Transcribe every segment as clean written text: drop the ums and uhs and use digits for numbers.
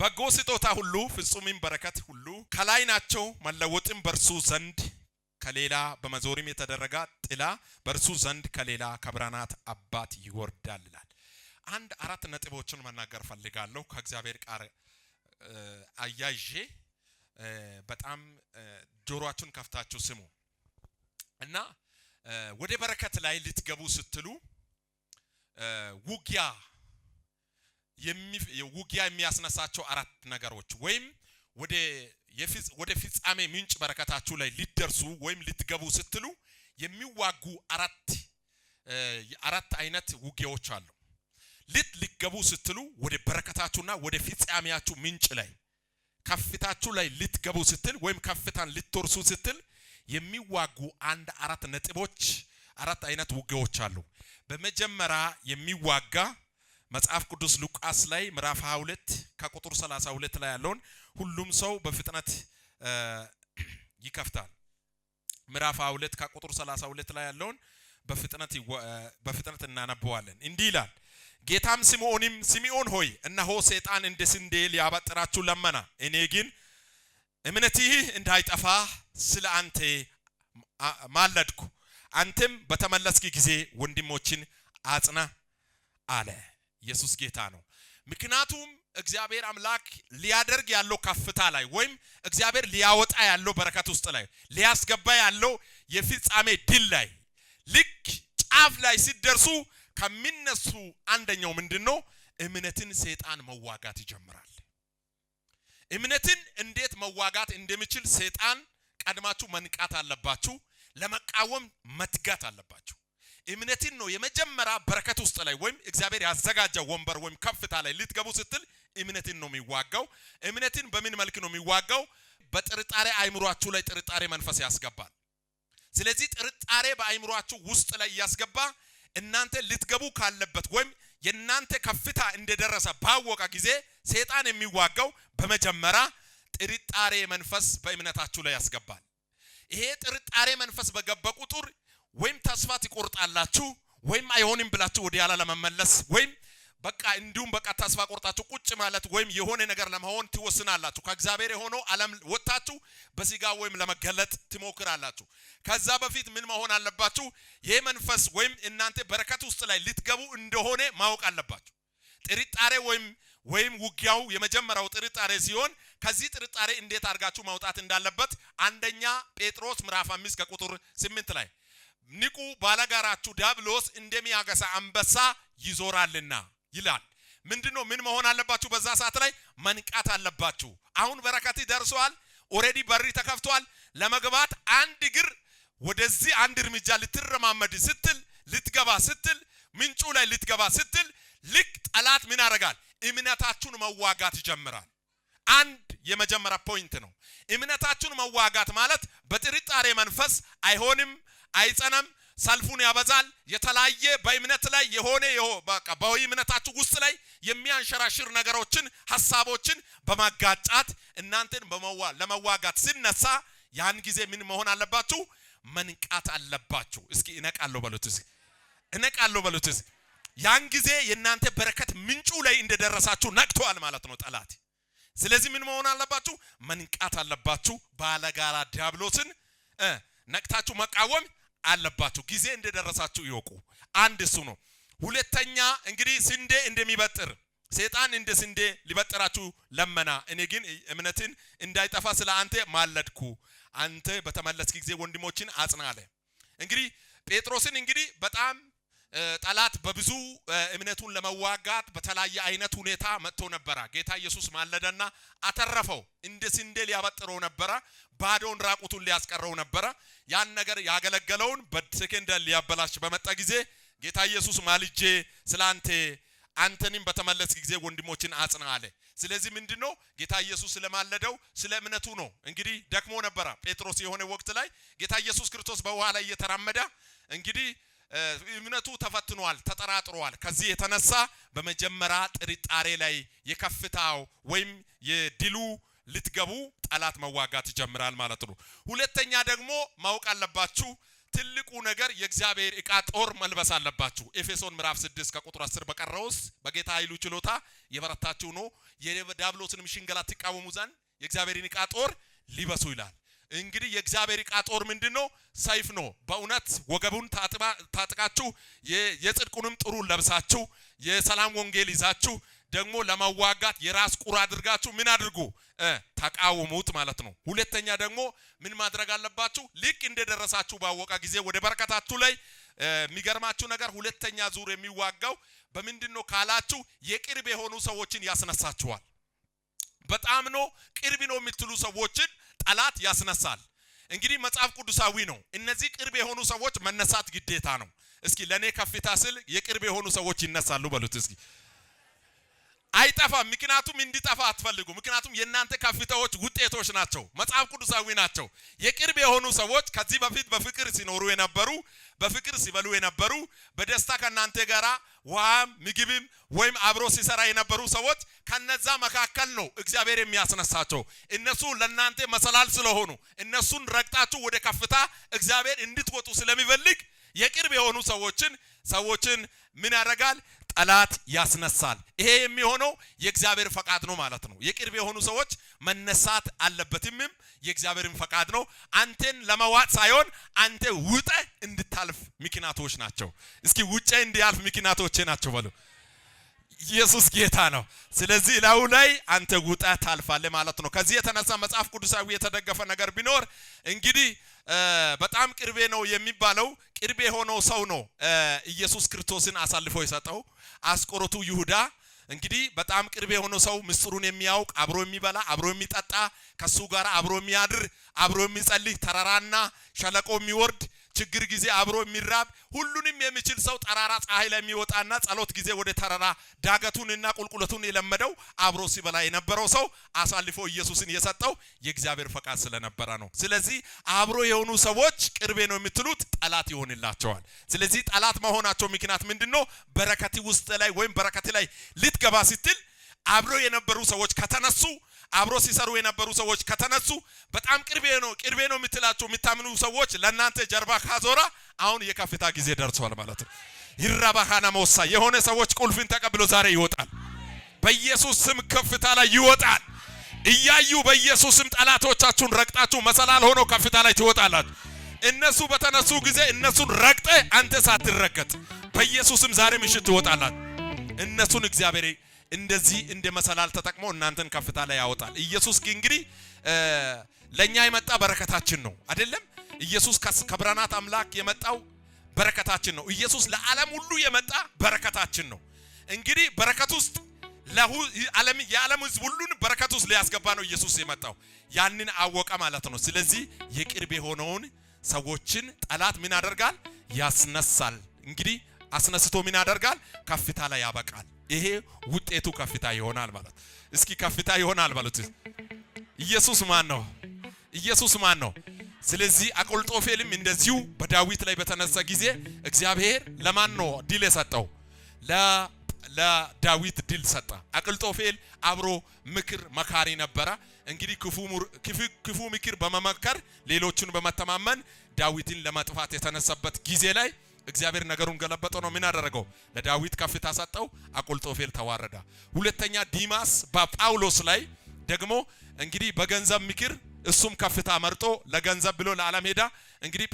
በጎ ስጦታ ሁሉ ፍጹምም በረከት ሁሉ ከላይ ናቸው መለወጥም በርሱ ዘንድ ከሌላ በመዞርም የተደረገ ጥላ በርሱ ዘንድ ከሌላ ከብርሃናት አባት ይወርዳል ይላል። አንድ አራት ነጥቦችን መናገር ፈልጋለሁ ከእግዚአብሔር ቃል አያይዤ በጣም ጆሮአችሁን ከፍታችሁ ስሙ እና ወደ በረከት ላይ ልትገቡ ስትሉ ውጊያ የሚያስነሳቸው አራት ነገሮች ወይም ወደ ፍጻሜ ምንጭ በረከታችሁ ላይ ሊደርሱ ወይም ልትገቡ ስትሉ የሚዋጉ አራት አይነት ውጊያዎች አሉ። ልትገቡ ስትሉ ወደ በረከታችሁና ወደ ፍጻሜያችሁ ምንጭ ላይ ከፍታችሁ ላይ ልትገቡ ስትል ወይም ከፍታን ልትወርሱ ስትል የሚዋጉ አራት ነጥቦች አራት አይነት ውጊያዎች አሉ። በመጀመሪያ የሚዋጋ መጽሐፍ ቅዱስ ሉቃስ ላይ ምዕራፍ 22 ከቁጥር 32 ላይ ያለውን ሁሉም ሰው በፍጥነት ይከፍታል። ምዕራፍ 22 ከቁጥር 32 ላይ ያለውን በፍጥነት እናነበዋለን። እንዲህ ይላል፣ ጌታም ስምዖን ሆይ እነሆ ሰይጣን እንደ ስንዴ ሊያበጥራችሁ ለመና፣ እኔ ግን እምነትህ እንዳይጠፋ ስለ አንተ ማለድኩ፣ አንተም በተመለስክ ጊዜ ወንድሞችን አጽና አለ። ኢየሱስ ጌታ ነው። ምክንያቱም እግዚአብሔር አምላክ ሊያደርግ ያለው ከፍታ ላይ ወይም እግዚአብሔር ሊያወጣ ያለው በረከት ውስጥ ላይ ሊያስገባ ያለው የፍጻሜ ድል ላይ ልክ ጫፍ ላይ ሲደርሱ ከሚነሱ አንደኛው ምንድነው? እምነትን ሰይጣን መዋጋት ይጀምራል። እምነትን እንዴት መዋጋት እንደሚችል ሰይጣን ቀድማችሁ መንቃት አለባችሁ። ለመቃወም መትጋት አለባችሁ። እምነትን ነው የመጀመሪያ በረከት ውስጥ ላይ ወይም እግዚአብሔር ያዘጋጀው ወንበር ወይም ከፍታ ላይ ልትገቡ ስትል እምነትን ነው የሚዋጋው። እምነትን በምን መልኩ ነው የሚዋጋው? በጥርጣሬ አይምሮአችሁ ላይ ጥርጣሬ መንፈስ ያስገባል። ስለዚህ ጥርጣሬ በአይምሮአችሁ ውስጥ ላይ ያስገባ እናንተ ልትገቡ ካለበት ወይም የናንተ ከፍታ እንደደረሰ ባወቀ ጊዜ ሰይጣን የሚዋጋው በመጀመሪያ ጥርጣሬ መንፈስ በእምነታችሁ ላይ ያስገባል። ይሄ ጥርጣሬ መንፈስ በገባ ቁጥር ወይም ተስፋ ትቆርጣላችሁ ወይም አይሆንም ብላችሁ ወደ ኋላ ለመመለስ ወይም በቃ እንዲሁም በቃ ተስፋ ቆርጣችሁ ቁጭ ማለት ወይም የሆነ ነገር ለመሆን ትወስናላችሁ። ከእግዚአብሔር የሆነው ዓለም ወጣችሁ በስጋ ወይም ለመገለጥ ትሞክራላችሁ። ከዛ በፊት ምን መሆን አለባችሁ? ይሄ መንፈስ ወይም እናንተ በረከት ውስጥ ላይ ልትገቡ እንደሆነ ማወቅ አለባችሁ። ጥርጣሬ ወይም ውጊያው የመጀመሪያው ጥርጣሬ ሲሆን ከዚህ ጥርጣሬ እንዴት አድርጋችሁ ማውጣት እንዳለበት አንደኛ ጴጥሮስ ምዕራፍ 5 ከቁጥር 8 ላይ ንቁ ባላጋራችሁ ዲያብሎስ እንደሚያገሳ አንበሳ ይዞራልና ይላል። ምንድነው? ምን መሆን አለባችሁ? በዛ ሰዓት ላይ መንቃት አለባችሁ። አሁን በረከት ደርሷል። ኦሬዲ በሪ ተከፍቷል። ለመግባት አንድ እግር ወደዚህ አንድ እርምጃ ልትረማመድ ስትል ልትገባ ስትል ምንጩ ላይ ልትገባ ስትል ልክ ጠላት ምን ያደርጋል? እምነታችሁን መዋጋት ይጀምራል። አንድ የመጀመሪያ ፖይንት ነው። እምነታችሁን መዋጋት ማለት በጥርጣሬ መንፈስ አይሆንም አይጸናም ሰልፉን ያበዛል የተለያየ በእምነት ላይ የሆነ በቃ በእምነታችሁ ውስጥ ላይ የሚያንሸራሽር ነገሮችን ሐሳቦችን በማጋጫት እናንተን ለመዋጋት ሲነሳ ያን ጊዜ ምን መሆን አለባችሁ? መንቃት አለባችሁ። እስኪ እነቃለሁ በሉት። እነቃለሁ በሉት። ያን ጊዜ የእናንተ በረከት ምንጩ ላይ እንደደረሳችሁ ነቅቷል ማለት ነው ጠላት። ስለዚህ ምን መሆን አለባችሁ? መንቃት አለባችሁ። ባለጋራ ዲያብሎስን ነቅታችሁ መቃወም አለባችሁ። ጊዜ እንደደረሳችሁ ይወቁ። አንድ እሱ ነው። ሁለተኛ እንግዲህ ስንዴ እንደሚበጥር ሰይጣን እንደ ስንዴ ሊበጥራችሁ ለመና፣ እኔ ግን እምነትን እንዳይጠፋ ስለ አንተ ማለድኩ፣ አንተ በተመለስክ ጊዜ ወንድሞችን አጽና አለ። እንግዲህ ጴጥሮስን እንግዲህ በጣም ጠላት በብዙ እምነቱን ለመዋጋት በተለያየ አይነት ሁኔታ መጥቶ ነበር። ጌታ ኢየሱስ ማለደና አተረፈው። እንደ ስንዴ ሊያበጥረው ነበር። ባዶን ራቁቱን ሊያስቀረው ነበር። ያን ነገር ያገለገለውን በሰከንድ ሊያበላሽ በመጣ ጊዜ ጌታ ኢየሱስ ማልጄ ስላንተ አንተንም በተመለስክ ጊዜ ወንድሞችን አጽና አለ። ስለዚህ ምንድነው ጌታ ኢየሱስ ስለማለደው ስለ እምነቱ ነው። እንግዲህ ደክሞ ነበር ጴጥሮስ የሆነ ወቅት ላይ ጌታ ኢየሱስ ክርስቶስ በውሃ ላይ እየተራመደ እንግዲህ እምነቱ ተፈትኗል፣ ተጠራጥሯል። ከዚህ የተነሳ በመጀመሪያ ጥርጣሬ ላይ የከፍታው ወይም የድሉ ልትገቡ ጠላት መዋጋት ይጀምራል ማለት ነው። ሁለተኛ ደግሞ ማወቅ አለባችሁ ትልቁ ነገር የእግዚአብሔር ዕቃ ጦር መልበስ አለባችሁ። ኤፌሶን ምዕራፍ 6 ከቁጥር 10 በቀረውስ በጌታ ኃይሉ ችሎታ የበረታችሁ ነው የዲያብሎስንም ሽንገላ ትቃወሙ ዘንድ የእግዚአብሔርን ዕቃ ጦር ሊበሱ ይላል። እንግዲህ የእግዚአብሔር ዕቃ ጦር ምንድነው? ሰይፍ ነው። በእውነት ወገቡን ታጥቃችሁ የጽድቁንም ጥሩር ለብሳችሁ የሰላም ወንጌል ይዛችሁ ደግሞ ለማዋጋት የራስ ቁር አድርጋችሁ ምን አድርጉ? ተቃወሙት ማለት ነው። ሁለተኛ ደግሞ ምን ማድረግ አለባችሁ? ልክ እንደደረሳችሁ ባወቀ ጊዜ ወደ በረከታችሁ ላይ የሚገርማችሁ ነገር ሁለተኛ ዙር የሚዋጋው በምንድነው ካላችሁ የቅርብ የሆኑ ሰዎችን ያስነሳችኋል። በጣም ነው ቅርብ ነው የምትሉ ሰዎችን ጠላት ያስነሳል። እንግዲህ መጽሐፍ ቅዱሳዊ ነው። እነዚህ ቅርብ የሆኑ ሰዎች መነሳት ግዴታ ነው። እስኪ ለኔ ከፍታ ስል የቅርብ የሆኑ ሰዎች ይነሳሉ በሉት እስኪ። አይጠፋም። ምክንያቱም እንዲጠፋ አትፈልጉ። ምክንያቱም የእናንተ ከፍታዎች ውጤቶች ናቸው፣ መጽሐፍ ቅዱሳዊ ናቸው። የቅርብ የሆኑ ሰዎች ከዚህ በፊት በፍቅር ሲኖሩ የነበሩ፣ በፍቅር ሲበሉ የነበሩ፣ በደስታ ከናንተ ጋራ ውሃም ምግብም ወይም አብሮ ሲሰራ የነበሩ ሰዎች ከነዛ መካከል ነው እግዚአብሔር የሚያስነሳቸው። እነሱ ለናንተ መሰላል ስለሆኑ እነሱን ረግጣችሁ ወደ ከፍታ እግዚአብሔር እንድትወጡ ስለሚፈልግ የቅርብ የሆኑ ሰዎችን ምን ያደርጋል? ጠላት ያስነሳል። ይሄ የሚሆነው የእግዚአብሔር ፈቃድ ነው ማለት ነው። የቅርብ የሆኑ ሰዎች መነሳት አለበትም የእግዚአብሔርን ፈቃድ ነው። አንተን ለመዋጥ ሳይሆን አንተ ውጠ እንድታልፍ ምክንያቶች ናቸው። እስኪ ውጪ እንዲያልፍ ምክንያቶች ናቸው በሉ። ኢየሱስ ጌታ ነው። ስለዚህ ላው ላይ አንተ ውጣ ታልፋለህ ማለት ነው። ከዚህ የተነሳ መጽሐፍ ቅዱሳዊ የተደገፈ ነገር ቢኖር እንግዲህ በጣም ቅርቤ ነው የሚባለው ቅርቤ የሆነው ሰው ነው ኢየሱስ ክርስቶስን አሳልፎ የሰጠው አስቆሮቱ ይሁዳ። እንግዲህ በጣም ቅርቤ የሆነው ሰው ምስጢሩን የሚያውቅ አብሮ የሚበላ አብሮ የሚጠጣ ከሱ ጋር አብሮ የሚያድር አብሮ የሚጸልይ ተራራና ሸለቆ የሚወርድ ችግር ጊዜ አብሮ የሚራብ ሁሉንም የሚችል ሰው ጠራራ ፀሐይ ላይ የሚወጣና ጸሎት ጊዜ ወደ ተራራ ዳገቱንና ቁልቁለቱን የለመደው አብሮ ሲበላ የነበረው ሰው አሳልፎ ኢየሱስን የሰጠው የእግዚአብሔር ፈቃድ ስለነበረ ነው። ስለዚህ አብሮ የሆኑ ሰዎች ቅርቤ ነው የምትሉት ጠላት ይሆንላቸዋል። ስለዚህ ጠላት መሆናቸው ምክንያት ምንድነው? በረከት ውስጥ ላይ ወይም በረከት ላይ ልትገባ ስትል አብሮ የነበሩ ሰዎች ከተነሱ አብሮ ሲሰሩ የነበሩ ሰዎች ከተነሱ በጣም ቅርቤ ነው የምትላቸው የምታምኑ ሰዎች ለናንተ ጀርባ ካዞራ አሁን የከፍታ ጊዜ ደርሷል ማለት ነው። ይራባሃና ሞሳ የሆነ ሰዎች ቁልፍን ተቀብሎ ዛሬ ይወጣል። በኢየሱስ ስም ከፍታ ላይ ይወጣል። እያዩ በኢየሱስ ስም ጠላቶቻችሁን ረግጣችሁ መሰላል ሆኖ ከፍታ ላይ ትወጣላችሁ። እነሱ በተነሱ ጊዜ እነሱን ረግጠ አንተ ሳትረገጥ በኢየሱስ ስም ዛሬ ምሽት ትወጣላችሁ። እነሱን እግዚአብሔር እንደዚህ እንደ መሰላል ተጠቅሞ እናንተን ከፍታ ላይ ያወጣል። ኢየሱስ እንግዲህ ለኛ የመጣ በረከታችን ነው አይደለም? ኢየሱስ ከብርሃናት አምላክ የመጣው በረከታችን ነው። ኢየሱስ ለዓለም ሁሉ የመጣ በረከታችን ነው። እንግዲህ በረከት ውስጥ የዓለም ሕዝብ ሁሉን በረከት ውስጥ ሊያስገባ ነው ኢየሱስ የመጣው። ያንን አወቀ ማለት ነው። ስለዚህ የቅርብ የሆነውን ሰዎችን ጠላት ምን ያደርጋል? ያስነሳል። እንግዲህ አስነስቶ ምን ያደርጋል? ከፍታ ላይ ያበቃል። ይሄ ውጤቱ ከፍታ ይሆናል ማለት። እስኪ ከፍታ ይሆናል ማለት ኢየሱስ ማን ነው? ኢየሱስ ማን ነው? ስለዚህ አቆልጦፌልም እንደዚሁ በዳዊት ላይ በተነሳ ጊዜ እግዚአብሔር ለማን ነው ድል የሰጠው? ለዳዊት ድል ሰጠ። አቆልጦፌል አብሮ ምክር መካሪ ነበረ። እንግዲህ ክፉ ምክር በመመከር ሌሎችን በመተማመን ዳዊትን ለማጥፋት የተነሳበት ጊዜ ላይ እግዚአብሔር ነገሩን ገለበጠ ነው። ምን አደረገው? ለዳዊት ከፍታ ሰጠው። አቆልጦፌል ተዋረደ። ሁለተኛ ዲማስ በጳውሎስ ላይ ደግሞ እንግዲህ በገንዘብ ምክር እሱም ከፍታ መርጦ ለገንዘብ ብሎ ለዓለም ሄዳ። እንግዲህ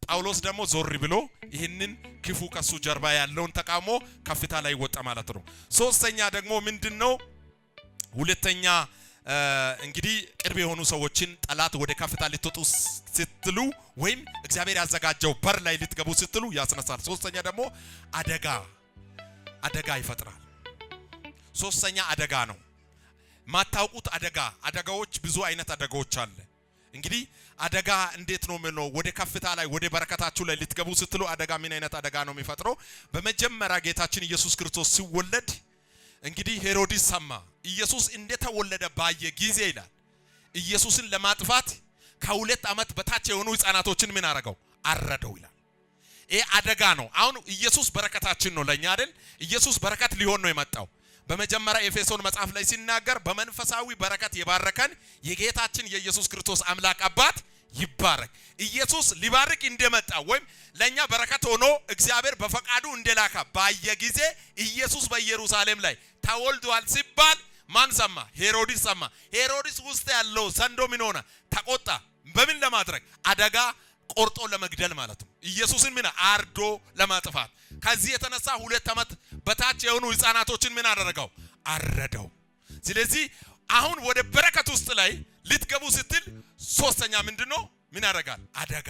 ጳውሎስ ደግሞ ዞር ብሎ ይህንን ክፉ ከሱ ጀርባ ያለውን ተቃውሞ ከፍታ ላይ ወጣ ማለት ነው። ሶስተኛ ደግሞ ምንድነው? ሁለተኛ እንግዲህ ቅርብ የሆኑ ሰዎችን ጠላት ወደ ከፍታ ልትወጡ ስትሉ ወይም እግዚአብሔር ያዘጋጀው በር ላይ ልትገቡ ስትሉ ያስነሳል። ሶስተኛ ደግሞ አደጋ ይፈጥራል። ሶስተኛ አደጋ ነው። ማታውቁት አደጋዎች ብዙ አይነት አደጋዎች አለ። እንግዲህ አደጋ እንዴት ነው ማለት ነው? ወደ ከፍታ ላይ ወደ በረከታችሁ ላይ ልትገቡ ስትሉ አደጋ ምን አይነት አደጋ ነው የሚፈጥረው? በመጀመሪያ ጌታችን ኢየሱስ ክርስቶስ ሲወለድ እንግዲህ ሄሮድስ ሰማ። ኢየሱስ እንደተወለደ ባየ ጊዜ ይላል ኢየሱስን ለማጥፋት ከ2 ዓመት በታች የሆኑ ህፃናቶችን ምን አረገው? አረደው ይላል። ይሄ አደጋ ነው። አሁን ኢየሱስ በረከታችን ነው ለኛ አይደል? ኢየሱስ በረከት ሊሆን ነው የመጣው። በመጀመሪያ ኤፌሶን መጽሐፍ ላይ ሲናገር በመንፈሳዊ በረከት የባረከን የጌታችን የኢየሱስ ክርስቶስ አምላክ አባት ይባረክ። ኢየሱስ ሊባርክ እንደመጣ ወይም ለኛ በረከት ሆኖ እግዚአብሔር በፈቃዱ እንደላካ ባየ ጊዜ ኢየሱስ በኢየሩሳሌም ላይ ተወልዷል ሲባል ማን ሰማ? ሄሮድስ ሰማ። ሄሮድስ ውስጥ ያለው ዘንዶ ምን ሆነ? ተቆጣ። በምን ለማድረግ? አደጋ ቆርጦ ለመግደል ማለት ነው። ኢየሱስን ምን አርዶ ለማጥፋት። ከዚህ የተነሳ 2 ዓመት በታች የሆኑ ህፃናቶችን ምን አደረገው? አረደው። ስለዚህ አሁን ወደ በረከት ውስጥ ላይ ልትገቡ ስትል ሶስተኛ ምንድነው? ምን ያደርጋል? አደጋ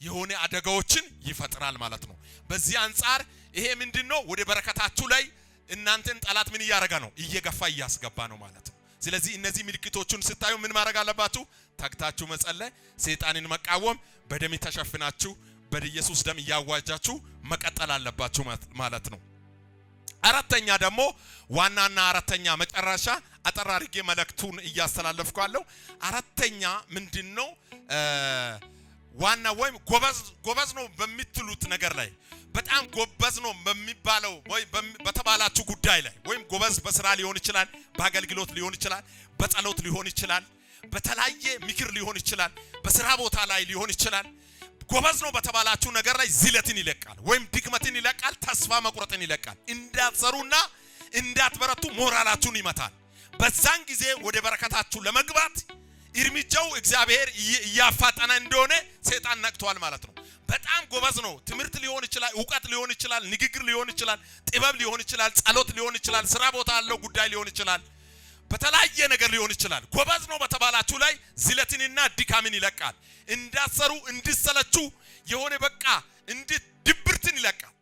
የሆነ አደጋዎችን ይፈጥራል ማለት ነው። በዚህ አንፃር ይሄ ምንድነው? ወደ በረከታችሁ ላይ እናንተን ጠላት ምን እያደረገ ነው? እየገፋ እያስገባ ነው ማለት ነው። ስለዚህ እነዚህ ምልክቶቹን ስታዩ ምን ማድረግ አለባችሁ? ታግታችሁ መጸለይ፣ ሰይጣንን መቃወም፣ በደም ተሸፍናችሁ በኢየሱስ ደም እያዋጃችሁ መቀጠል አለባችሁ ማለት ነው። አራተኛ ደግሞ ዋናና አራተኛ መጨረሻ አጠር አድርጌ መልእክቱን እያስተላለፍኩ ያለው አራተኛ ምንድነው? ዋና ወይም ጎበዝ ነው በሚትሉት ነገር ላይ በጣም ጎበዝ ነው በሚባለው ወይ በተባላችሁ ጉዳይ ላይ ወይም ጎበዝ በስራ ሊሆን ይችላል፣ በአገልግሎት ሊሆን ይችላል፣ በጸሎት ሊሆን ይችላል፣ በተለያየ ምክር ሊሆን ይችላል፣ በስራ ቦታ ላይ ሊሆን ይችላል። ጎበዝ ነው በተባላችሁ ነገር ላይ ዝለትን ይለቃል ወይም ድክመትን ይለቃል፣ ተስፋ መቁረጥን ይለቃል። እንዳትሰሩና እንዳትበረቱ ሞራላችሁን ይመታል። በዛን ጊዜ ወደ በረከታችሁ ለመግባት እርምጃው እግዚአብሔር እያፋጠነ እንደሆነ ሰይጣን ነቅቷል ማለት ነው። በጣም ጎበዝ ነው። ትምህርት ሊሆን ይችላል፣ ዕውቀት ሊሆን ይችላል፣ ንግግር ሊሆን ይችላል፣ ጥበብ ሊሆን ይችላል፣ ጸሎት ሊሆን ይችላል፣ ስራ ቦታ ያለው ጉዳይ ሊሆን ይችላል፣ በተለያየ ነገር ሊሆን ይችላል። ጎበዝ ነው በተባላችሁ ላይ ዝለትንና ድካምን ይለቃል። እንዳትሰሩ እንድትሰለቹ የሆነ በቃ ድብርትን ይለቃል።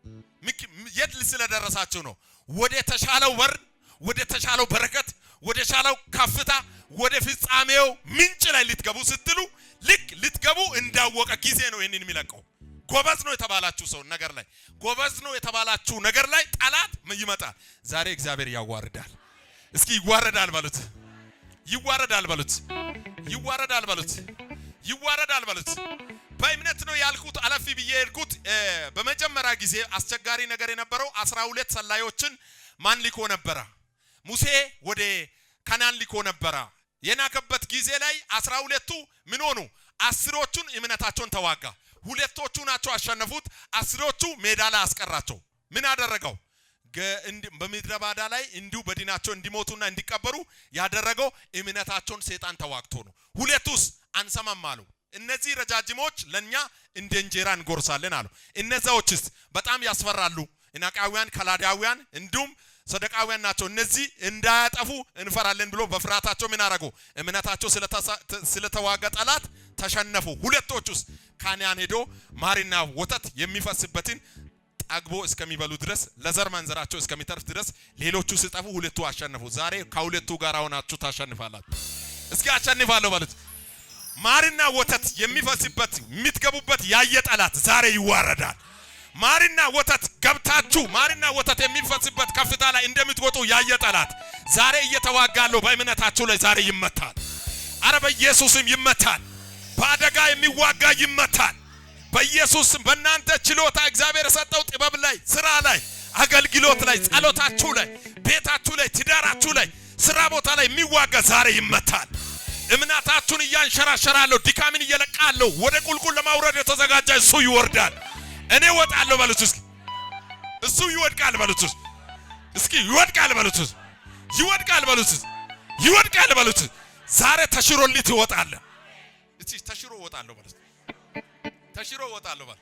የት ስለደረሳችሁ ነው? ወደ ተሻለው በር፣ ወደ ተሻለው በረከት፣ ወደ ተሻለው ከፍታ፣ ወደ ፍጻሜው ምንጭ ላይ ልትገቡ ስትሉ ልክ ልትገቡ እንዳወቀ ጊዜ ነው ይሄንን የሚለቀው። ጎበዝ ነው የተባላችሁ ሰው ነገር ላይ ጎበዝ ነው የተባላችሁ ነገር ላይ ጠላት ይመጣል። ዛሬ እግዚአብሔር ያዋርዳል። እስኪ ይዋረዳል በሉት። ይዋረዳል በሉት። ይዋረዳል በሉት። ይዋረዳል በሉት። በእምነት ነው ያልኩት። አለፍ ብዬ ያልኩት በመጀመሪያ ጊዜ አስቸጋሪ ነገር የነበረው 12 ሰላዮችን ማን ሊኮ ነበረ? ሙሴ ወደ ከናን ሊኮ ነበረ። የናከበት ጊዜ ላይ 12ቱ ምን ሆኑ? 10ዎቹን እምነታቸውን ተዋጋ። 2ቶቹ ናቸው አሸነፉት። 10ዎቹ ሜዳ ላይ አስቀራቸው። ምን አደረገው? በምድረ ባዳ ላይ እንዲሁ በዲናቸው እንዲሞቱና እንዲቀበሩ ያደረገው እምነታቸውን ሰይጣን ተዋግቶ ነው። 2ቱስ አንሰማም አሉ። እነዚህ ረጃጅሞች ለኛ እንደ እንጀራ እንጎርሳለን አሉ። እነዛዎችስ በጣም ያስፈራሉ። እናቃውያን፣ ከላዳውያን እንዲሁም ሰደቃውያን ናቸው። እነዚህ እንዳያጠፉ እንፈራለን ብሎ በፍራታቸው ምን አረጉ? እምነታቸው ስለተዋጋ ጠላት ተሸነፉ። 2ቶቹስ ካናን ሄዶ ማርና ወተት የሚፈስበትን ጠግቦ እስከሚበሉ ድረስ ለዘር ማንዘራቸው እስከሚተርፍ ድረስ ሌሎቹ ሲጠፉ 2ቱ አሸነፉ። ዛሬ ከ2ቱ ጋር ሆናችሁ ታሸንፋላችሁ። እስኪ አሸንፋለሁ በሉት። ማርና ወተት የሚፈስበት የምትገቡበት ያየ ጠላት ዛሬ ይዋረዳል። ማርና ወተት ገብታችሁ ማርና ወተት የሚፈስበት ከፍታ ላይ እንደምትወጡ ያየ ጠላት ዛሬ እየተዋጋለው በእምነታችሁ ላይ ዛሬ ይመታል። አረ በኢየሱስም ይመታል። በአደጋ የሚዋጋ ይመታል። በኢየሱስም በእናንተ ችሎታ እግዚአብሔር የሰጠው ጥበብ ላይ፣ ስራ ላይ፣ አገልግሎት ላይ፣ ጸሎታችሁ ላይ፣ ቤታችሁ ላይ፣ ትዳራችሁ ላይ፣ ስራ ቦታ ላይ የሚዋጋ ዛሬ ይመታል። እምነታችሁን እያንሸራሸራለሁ፣ ድካምን እየለቃለሁ፣ ወደ ቁልቁል ለማውረድ የተዘጋጀ እሱ ይወርዳል። እኔ ወጣለሁ በሉት። እስኪ እሱ ይወድቃል በሉት። እስኪ ይወድቃል በሉት። ይወድቃል በሉት። ይወድቃል በሉት። ዛሬ ተሽሮልኝ ትወጣለህ። እስኪ ተሽሮ ወጣለሁ በሉት። ተሽሮ ወጣለሁ በል።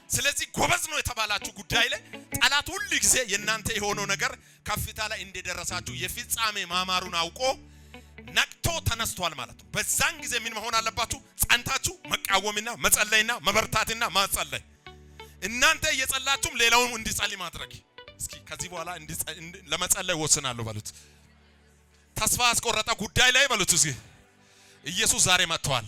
ስለዚህ ጎበዝ ነው የተባላችሁ ጉዳይ ላይ ጠላት ሁሉ ጊዜ የናንተ የሆነው ነገር ከፍታ ላይ እንደደረሳችሁ የፍጻሜ ማማሩን አውቆ ነቅቶ ተነስቷል ማለት ነው። በዛን ጊዜ ምን መሆን አለባችሁ? ጸንታችሁ መቃወምና መጸለይና መበርታትና ማጸለይ። እናንተ እየጸላችሁም ሌላውን እንዲጸልይ ማድረግ። እስኪ ከዚህ በኋላ ለመጸለይ ወስናለሁ በሉት። ተስፋ አስቆረጠ ጉዳይ ላይ በሉት። እስኪ ኢየሱስ ዛሬ መጥቷል።